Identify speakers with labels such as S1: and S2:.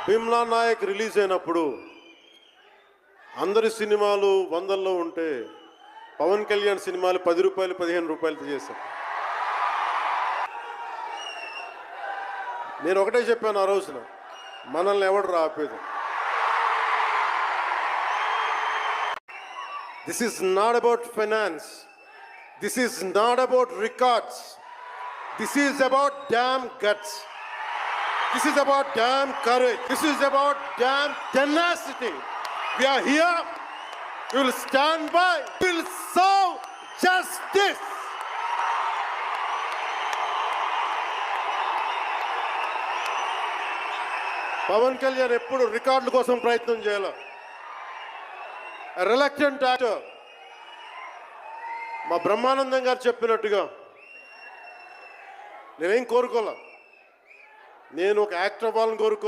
S1: Bheemla Naik release అయినప్పుడు అందరి సినిమాలు వందల్లో ఉంటే పవన్ కళ్యాణ్ సినిమాలు 10 రూపాయలు 15 రూపాయలతో చేశారు. నేను ఒకటే చెప్పాను ఆ రోజున, మనల్ని ఎవడు ఆపేది. This is not about finance, this is not about records, this is about dam guts, this is about dam courage, this is about dam tenacity. We are here, we will stand by, we will serve justice. Pawan Kalyan ఎప్పుడు రికార్డుల కోసం ప్రయత్నం చేయాలి. Reluctant actor. మా బ్రహ్మానందం గారు చెప్పినట్టుగా నేనేం కోరుకోలే, నేను ఒక యాక్టర్ అవ్వాలని కోరుకో.